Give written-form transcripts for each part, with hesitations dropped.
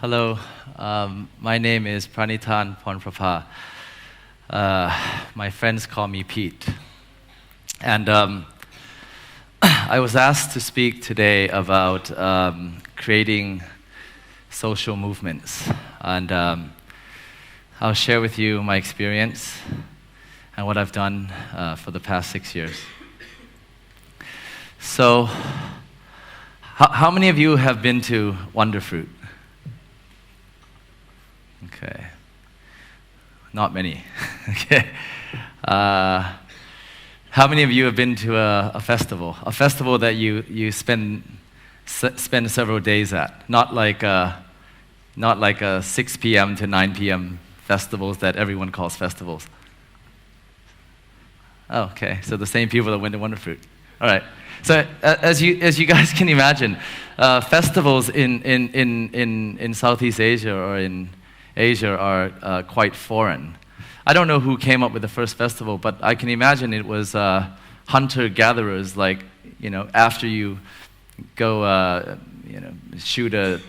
Hello, my name is Pranitan Phornprapha. My friends call me Pete. And I was asked to speak today about creating social movements. And I'll share with you my experience and what I've done for the past 6 years. So, how many of you have been to Wonderfruit? Okay, not many. Okay, how many of you have been to a festival? A festival that you spend several days at, not like a 6 p.m. to 9 p.m. festivals that everyone calls festivals. Oh, okay, so the same people that went to Wonderfruit. All right. So as you guys can imagine, festivals in Southeast Asia or in Asia are quite foreign. I don't know who came up with the first festival, but I can imagine it was hunter-gatherers. Like, after you go, shoot a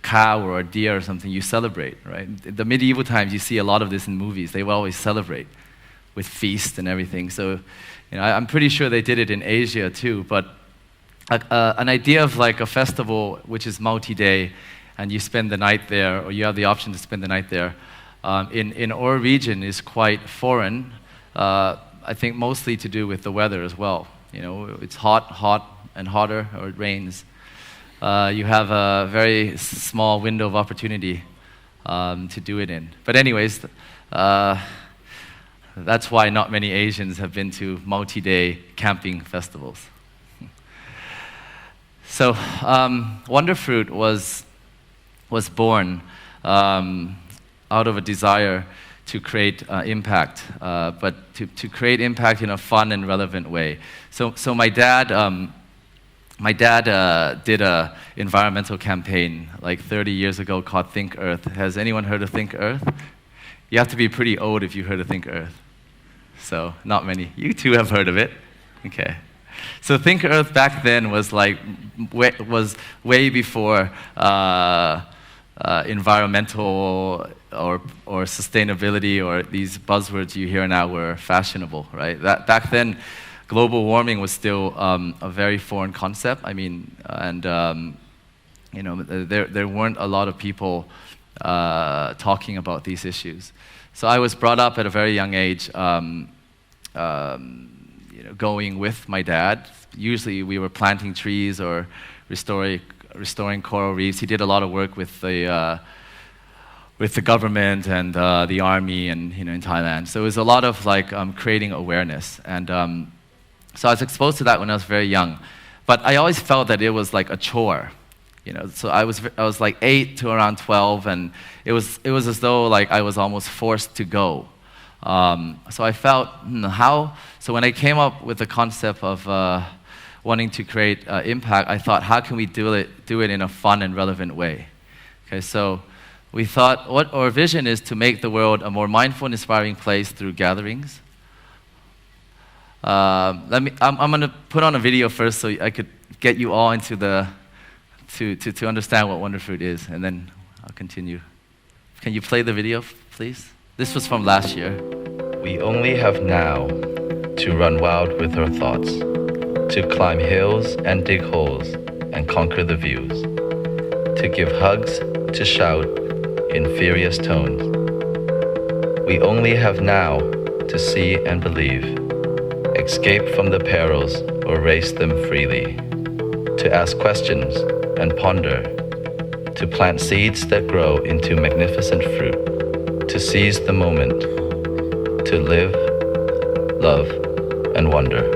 cow or a deer or something, you celebrate, right? The medieval times, you see a lot of this in movies. They will always celebrate with feast and everything. So, I'm pretty sure they did it in Asia too. But an idea of like a festival which is multi-day, and you spend the night there, or you have the option to spend the night there, in our region is quite foreign. I think mostly to do with the weather as well. It's hot and hotter, or it rains. You have a very small window of opportunity to do it in. But anyways, that's why not many Asians have been to multi-day camping festivals. So Wonderfruit was born out of a desire to create impact, but to create impact in a fun and relevant way. So my dad did a environmental campaign like 30 years ago called Think Earth. Has anyone heard of Think Earth? You have to be pretty old if you heard of Think Earth. So not many. You two have heard of it. Okay. So Think Earth back then was way before environmental or sustainability or these buzzwords you hear now were fashionable, right? Back then, global warming was still a very foreign concept. I mean, and there weren't a lot of people talking about these issues. So I was brought up at a very young age, going with my dad. Usually we were planting trees or restoring coral reefs. He did a lot of work with the government and the army and in Thailand. So it was a lot of creating awareness. And so I was exposed to that when I was very young. But I always felt that it was like a chore. So I was like 8 to around 12, and it was as though like I was almost forced to go. So I felt So when I came up with the concept of wanting to create impact, I thought, how can we do it in a fun and relevant way? Okay, so we thought what our vision is to make the world a more mindful and inspiring place through gatherings. I'm going to put on a video first so I could get you all into to understand what Wonderfruit is, and then I'll continue. Can you play the video, please? This was from last year. We only have now to run wild with our thoughts, to climb hills and dig holes and conquer the views, to give hugs, to shout in furious tones. We only have now to see and believe, escape from the perils or race them freely, to ask questions and ponder, to plant seeds that grow into magnificent fruit, to seize the moment, to live, love, and wonder.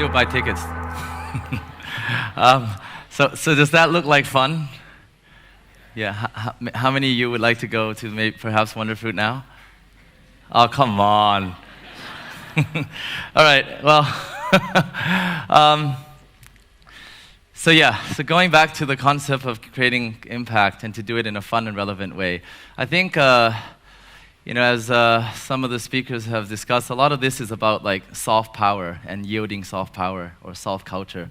you'll buy tickets. So does that look like fun? Yeah. How many of you would like to go to maybe perhaps Wonder Fruit now? Oh, come on. All right. Well. So going back to the concept of creating impact and to do it in a fun and relevant way, I think, as some of the speakers have discussed, a lot of this is about like soft power and yielding soft power or soft culture,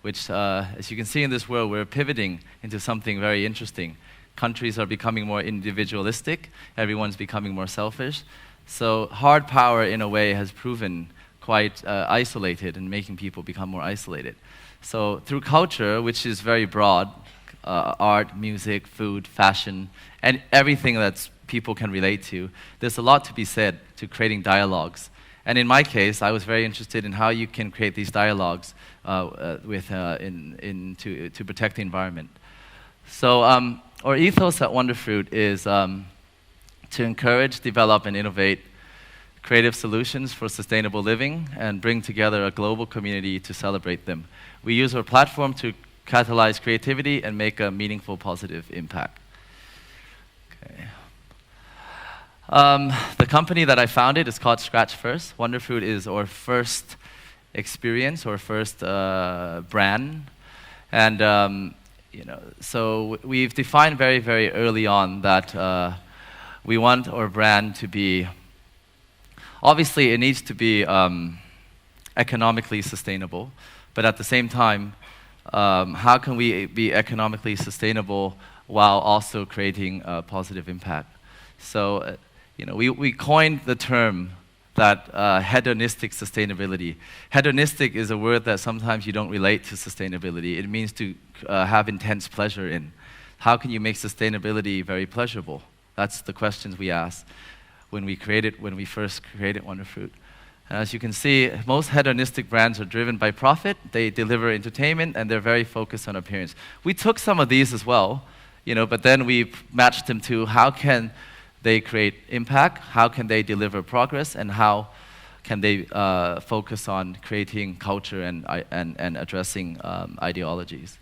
which, as you can see in this world, we're pivoting into something very interesting. Countries are becoming more individualistic, everyone's becoming more selfish. So hard power, in a way, has proven quite isolated and making people become more isolated. So through culture, which is very broad, art, music, food, fashion, and everything that people can relate to, there's a lot to be said to creating dialogues. And in my case, I was very interested in how you can create these dialogues to protect the environment. So our ethos at Wonder Fruit is to encourage, develop, and innovate creative solutions for sustainable living and bring together a global community to celebrate them. We use our platform to catalyze creativity and make a meaningful, positive impact. Okay. The company that I founded is called Scratch First. Wonder Fruit is our first experience, or first brand. And so we've defined very, very early on that we want our brand to be, obviously it needs to be economically sustainable, but at the same time, how can we be economically sustainable while also creating a positive impact? So, we coined the term that hedonistic sustainability. Hedonistic is a word that sometimes you don't relate to sustainability. It means to have intense pleasure in. How can you make sustainability very pleasurable? That's the questions we asked when we first created Wonder Fruit. And as you can see, most hedonistic brands are driven by profit. They deliver entertainment, and they're very focused on appearance. We took some of these as well, but then we matched them to how can they create impact, how can they deliver progress, and how can they focus on creating culture and addressing ideologies.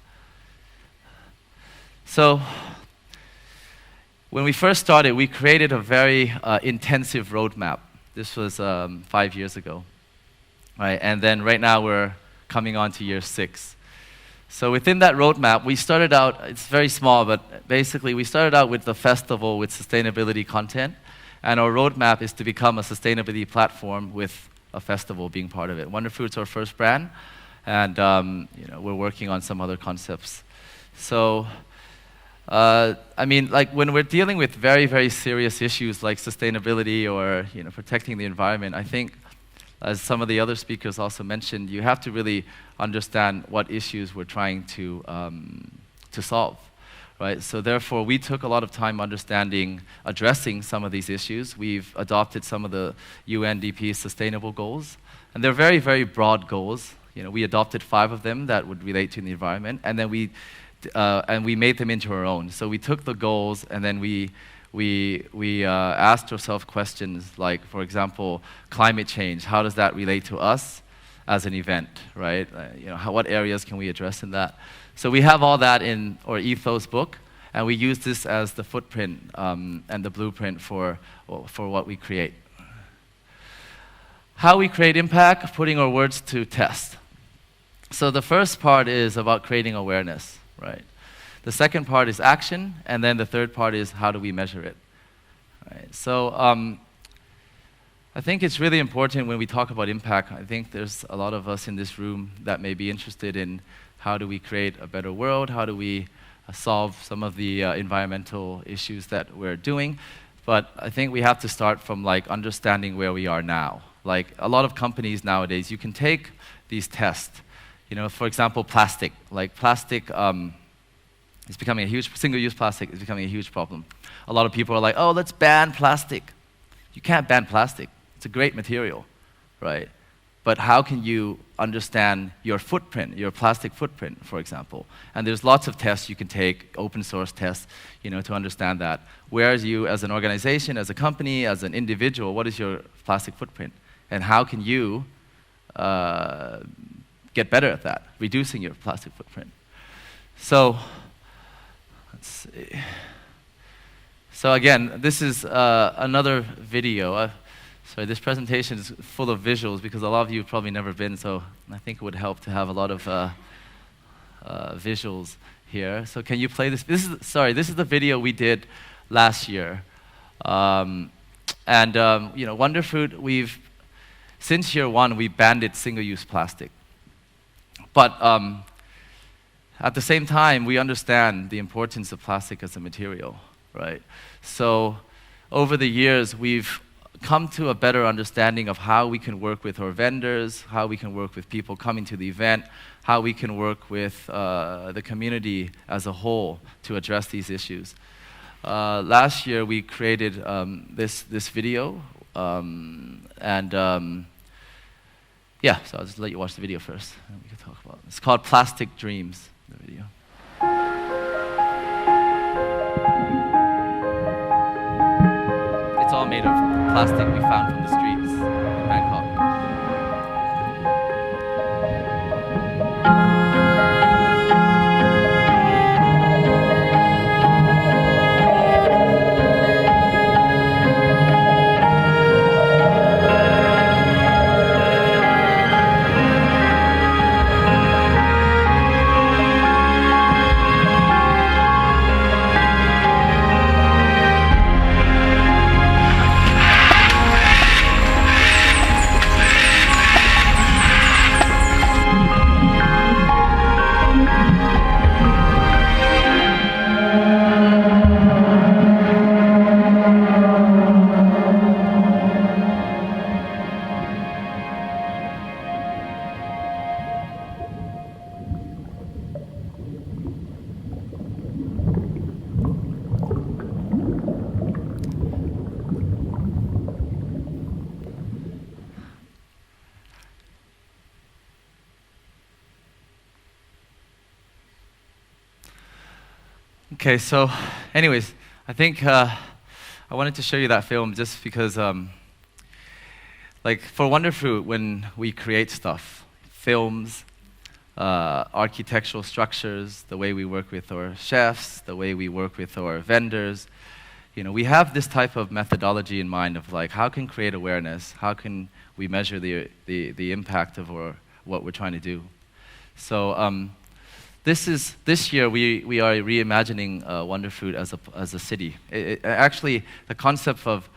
So when we first started, we created a very intensive roadmap. This was 5 years ago, right? And then right now we're coming on to year 6. So within that roadmap, we started out, it's very small, but basically we started out with the festival with sustainability content, and our roadmap is to become a sustainability platform with a festival being part of it. Wonder Fruit's our first brand, and we're working on some other concepts. So, when we're dealing with very, very serious issues like sustainability or protecting the environment, I think, as some of the other speakers also mentioned, you have to really understand what issues we're trying to solve, right? So therefore, we took a lot of time addressing some of these issues. We've adopted some of the UNDP sustainable goals, and they're very, very broad goals. We adopted 5 of them that would relate to the environment, and then we made them into our own. So we took the goals, and then we asked ourselves questions like, for example, climate change. How does that relate to us as an event, right? What areas can we address in that? So we have all that in our ethos book, and we use this as the footprint and the blueprint for what we create. How we create impact, putting our words to test. So the first part is about creating awareness, right? The second part is action, and then the third part is how do we measure it, right? So I think it's really important when we talk about impact. I think there's a lot of us in this room that may be interested in how do we create a better world, how do we solve some of the environmental issues that we're doing. But I think we have to start from understanding where we are now. Like a lot of companies nowadays, you can take these tests. For example, plastic. Plastic is becoming a huge, single-use plastic is becoming a huge problem. A lot of people are like, oh, let's ban plastic. You can't ban plastic. It's a great material, right? But how can you understand your footprint, your plastic footprint, for example? And there's lots of tests you can take, open source tests, to understand that. Where are you as an organization, as a company, as an individual, what is your plastic footprint? And how can you get better at that, reducing your plastic footprint. So, let's see. So again, this is another video. Sorry, this presentation is full of visuals because a lot of you have probably never been, so I think it would help to have a lot of visuals here. So can you play this? This is the video we did last year. Wonderfruit, since year one, we banned single-use plastic. But at the same time, we understand the importance of plastic as a material, right? So over the years, we've come to a better understanding of how we can work with our vendors, how we can work with people coming to the event, how we can work with the community as a whole to address these issues. Last year, we created this video, so I'll just let you watch the video first, and we can talk about it. It's called Plastic Dreams, the video. It's all made of plastic we found from the streets in Bangkok. Okay, so anyways, I think I wanted to show you that film just because, like for Wonderfruit, when we create stuff, films, architectural structures, the way we work with our chefs, the way we work with our vendors, we have this type of methodology in mind of like, how can create awareness? How can we measure the impact of what we're trying to do? So this year we are reimagining Wonderfruit as a city. Actually, the concept of,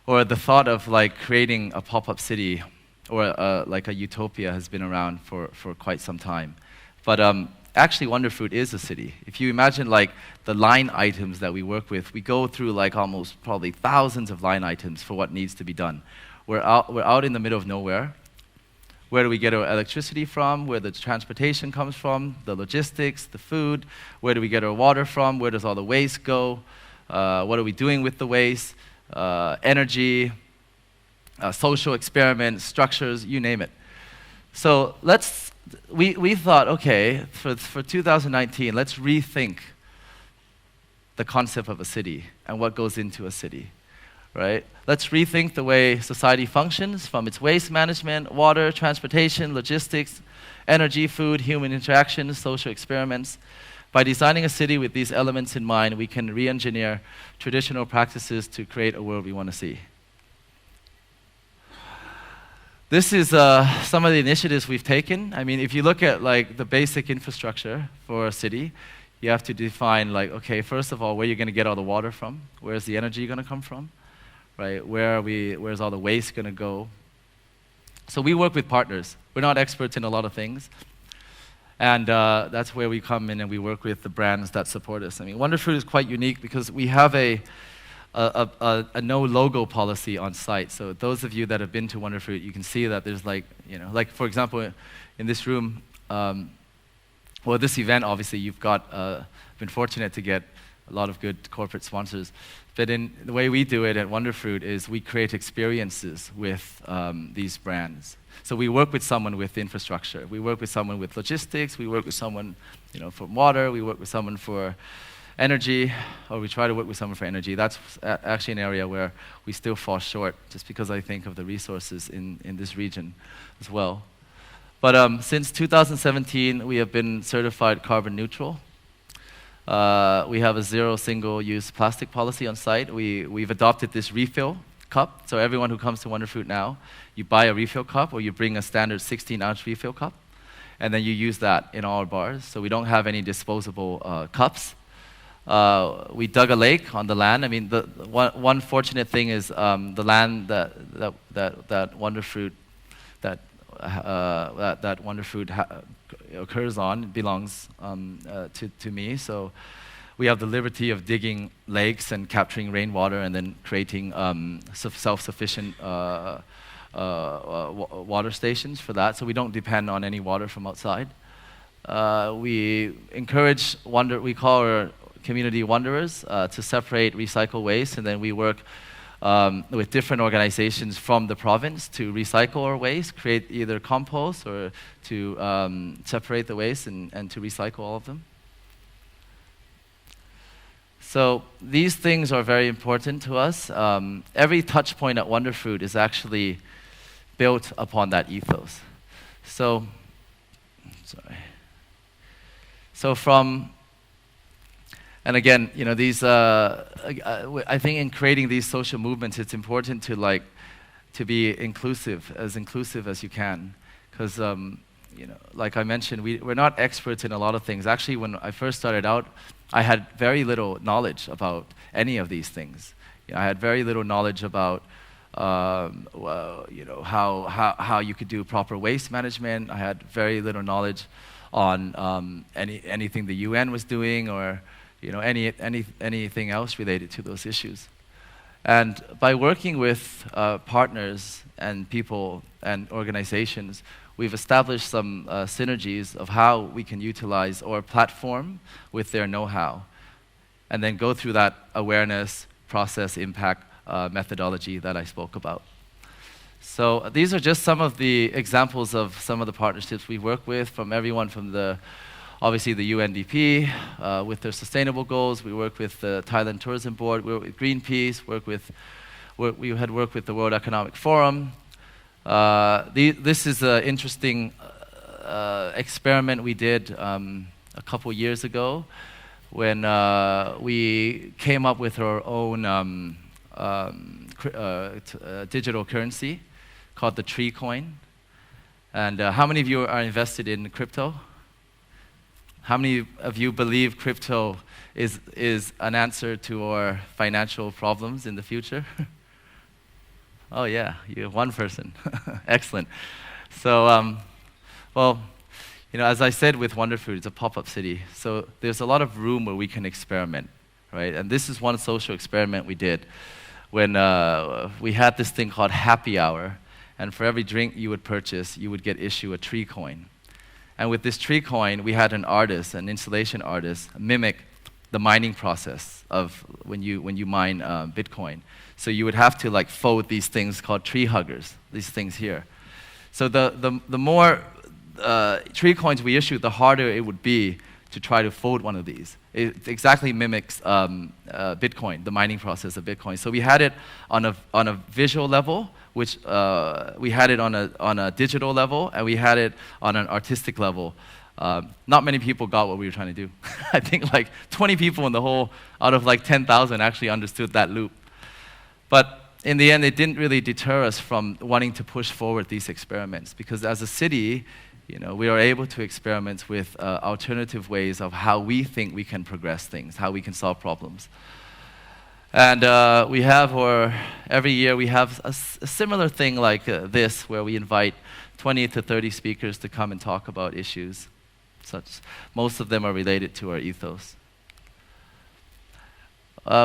or the thought of like creating a pop-up city or like a utopia has been around for quite some time. But actually Wonderfruit is a city. If you imagine like the line items that we work with, we go through like almost probably thousands of line items for what needs to be done. We're out in the middle of nowhere. Where do we get our electricity from? Where the transportation comes from? The logistics, the food? Where do we get our water from? Where does all the waste go? What are we doing with the waste? Energy, social experiments, structures, you name it. So we thought, okay, for 2019, let's rethink the concept of a city and what goes into a city. Right? Let's rethink the way society functions from its waste management, water, transportation, logistics, energy, food, human interactions, social experiments. By designing a city with these elements in mind, we can re-engineer traditional practices to create a world we want to see. This is some of the initiatives we've taken. I mean, if you look at like the basic infrastructure for a city, you have to define like, okay, first of all, where you're going to get all the water from? Where's the energy going to come from? Right? Where's all the waste going to go? So we work with partners. We're not experts in a lot of things. And that's where we come in and we work with the brands that support us. I mean, Wonderfruit is quite unique because we have a no logo policy on site. So those of you that have been to Wonderfruit, you can see that there's like for example, in this room, this event, obviously you've got, been fortunate to get a lot of good corporate sponsors. But in the way we do it at Wonderfruit is we create experiences with these brands. So we work with someone with infrastructure. We work with someone with logistics. We work with someone, for water. We work with someone for energy, or we try to work with someone for energy. That's actually an area where we still fall short, just because I think of the resources in this region as well. But since 2017, we have been certified carbon neutral. We have a zero single-use plastic policy on site. We've adopted this refill cup. So everyone who comes to Wonderfruit now, you buy a refill cup or you bring a standard 16-ounce refill cup, and then you use that in all our bars. So we don't have any disposable cups. We dug a lake on the land. I mean, the one fortunate thing is the land that Wonderfruit occurs on belongs to me. So we have the liberty of digging lakes and capturing rainwater and then creating self-sufficient water stations for that. So we don't depend on any water from outside. We encourage we call our community wanderers to separate recycle waste, and then we work with different organizations from the province to recycle our waste, create either compost or to separate the waste and to recycle all of them. So these things are very important to us. Every touch point at Wonderfruit is actually built upon that ethos. So from, and again, you know, these, I think in creating these social movements, it's important to be inclusive as you can. Because, you know, like I mentioned, we're not experts in a lot of things. Actually, when I first started out, I had very little knowledge about any of these things. You know, I had very little knowledge about, you know, how you could do proper waste management. I had very little knowledge on anything the UN was doing, or you know, anything else related to those issues. And by working with partners and people and organizations, we've established some synergies of how we can utilize our platform with their know-how, and then go through that awareness, process, impact methodology that I spoke about. So these are just some of the examples of some of the partnerships we work with, from everyone from obviously the UNDP with their sustainable goals. We work with the Thailand Tourism Board, we work with Greenpeace, we had worked with the World Economic Forum. This is an interesting experiment we did a couple years ago when we came up with our own digital currency called the Tree Coin. And how many of you are invested in crypto? How many of you believe crypto is an answer to our financial problems in the future? Oh yeah, you have one person. Excellent. So, well, you know, as I said with Wonderfruit, it's a pop-up city. So there's a lot of room where we can experiment, right? And this is one social experiment we did when we had this thing called happy hour. And for every drink you would purchase, you would get issued a tree coin. And with this tree coin, we had an installation artist, mimic the mining process of when you mine Bitcoin. So you would have to like fold these things called tree huggers, these things here. So the more tree coins we issued, the harder it would be to try to fold one of these. It exactly mimics Bitcoin, the mining process of Bitcoin. So we had it on a visual level, which we had it on a digital level, and we had it on an artistic level. Not many people got what we were trying to do. I think like 20 people in the whole, out of like 10,000 actually understood that loop. But in the end, it didn't really deter us from wanting to push forward these experiments, because as a city, you know, we are able to experiment with alternative ways of how we think we can progress things, how we can solve problems. And we have, every year we have a similar thing like this, where we invite 20 to 30 speakers to come and talk about issues. Most of them are related to our ethos.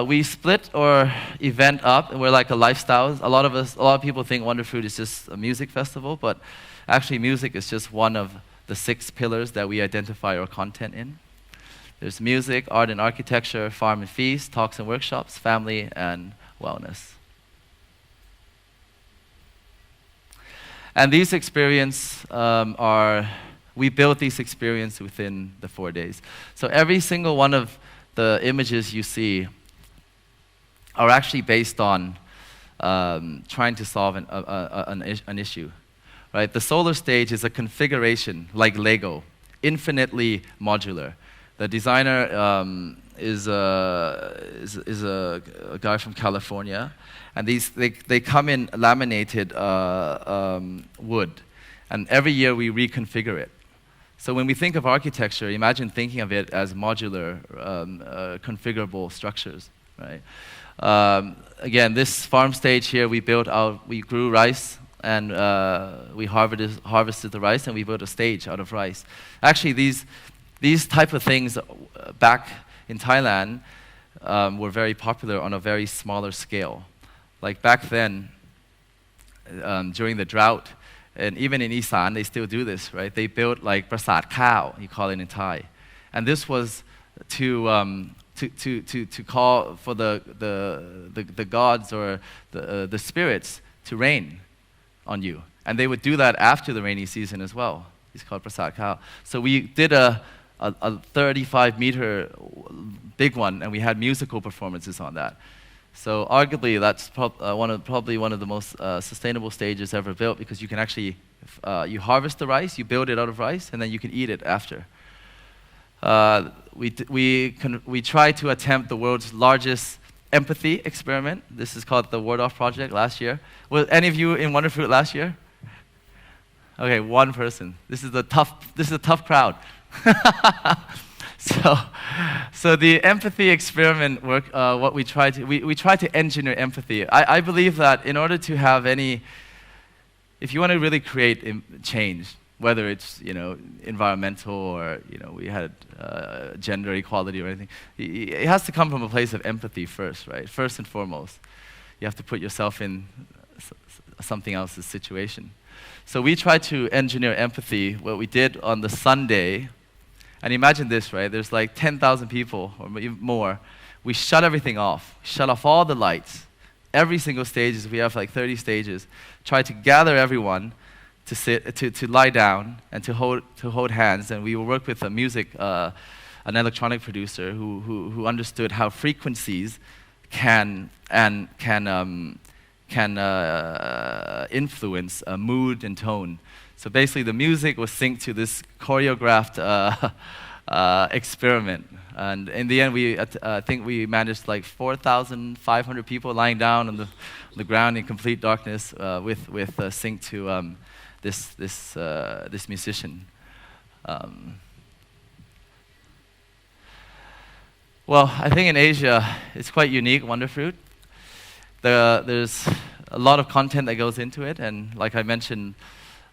We split our event up, and we're like a lifestyle. A lot of people think Wonderfruit is just a music festival, but actually music is just one of the 6 pillars that we identify our content in. There's music, art and architecture, farm and feast, talks and workshops, family and wellness. And these experiences we built these experiences within the 4 days. So every single one of the images you see are actually based on trying to solve an issue, right? The solar stage is a configuration like Lego, infinitely modular. The designer is a guy from California, and they come in laminated wood, and every year we reconfigure it. So when we think of architecture, imagine thinking of it as modular, configurable structures, right? Again, this farm stage here, we grew rice, and we harvested the rice, and we built a stage out of rice. Actually, these type of things back in Thailand were very popular on a very smaller scale. Like back then, during the drought, and even in ASEAN, they still do this, right? They built like prasat khao, you call it in Thai, and this was to call for the gods or the spirits to rain on you, and they would do that after the rainy season as well. It's called prasat khao. So we did a 35-meter big one, and we had musical performances on that. So arguably, that's probably one of the most sustainable stages ever built, because you can actually, you harvest the rice, you build it out of rice, and then you can eat it after. We try to attempt the world's largest empathy experiment. This is called the Word Off Project last year. Were any of you in Wonderfruit last year? Okay, one person. This is a tough crowd. So the empathy experiment work, what we try to engineer empathy. I believe that in order to have if you want to really create change, whether it's environmental or we had gender equality or anything, it has to come from a place of empathy first, right? First and foremost, you have to put yourself in something else's situation. So we try to engineer empathy. What we did on the Sunday. And imagine this, right? There's like 10,000 people or even more. We shut everything off. Shut off all the lights. Every single stage, we have like 30 stages. Try to gather everyone to lie down and to hold hands. And we will work with an electronic producer who understood how frequencies can influence mood and tone. So basically, the music was synced to this choreographed experiment, and in the end, I think we managed like 4,500 people lying down on the ground in complete darkness with sync to this musician. Well, I think in Asia it's quite unique. Wonderfruit. There's a lot of content that goes into it, and like I mentioned.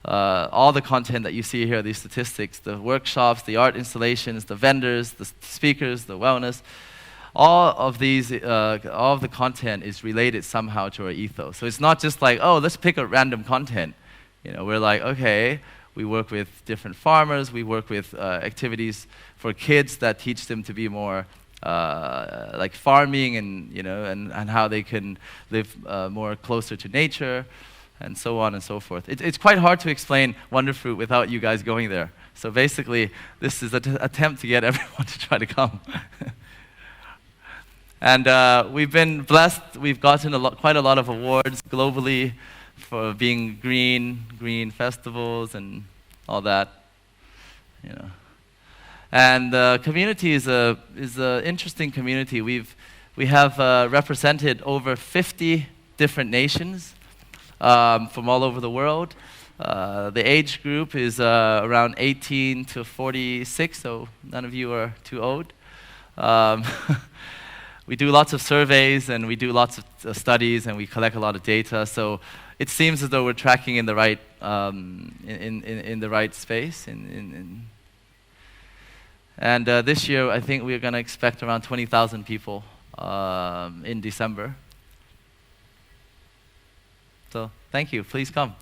All the content that you see here, these statistics, the workshops, the art installations, the vendors, the speakers, the wellness, all of the content is related somehow to our ethos. So it's not just like, oh, let's pick a random content. We're like, okay, we work with different farmers, we work with activities for kids that teach them to be more like farming and how they can live more closer to nature. And so on and so forth. It's quite hard to explain Wonderfruit without you guys going there. So basically, this is an attempt to get everyone to try to come. And we've been blessed. We've gotten quite a lot of awards globally for being green festivals and all that. And the community is an interesting community. We have represented over 50 different nations. From all over the world. The age group is around 18 to 46, so none of you are too old. We do lots of surveys and we do lots of studies and we collect a lot of data. So it seems as though we're tracking in the right in the right space. And this year, I think we're going to expect around 20,000 people in December. So, thank you. Please come.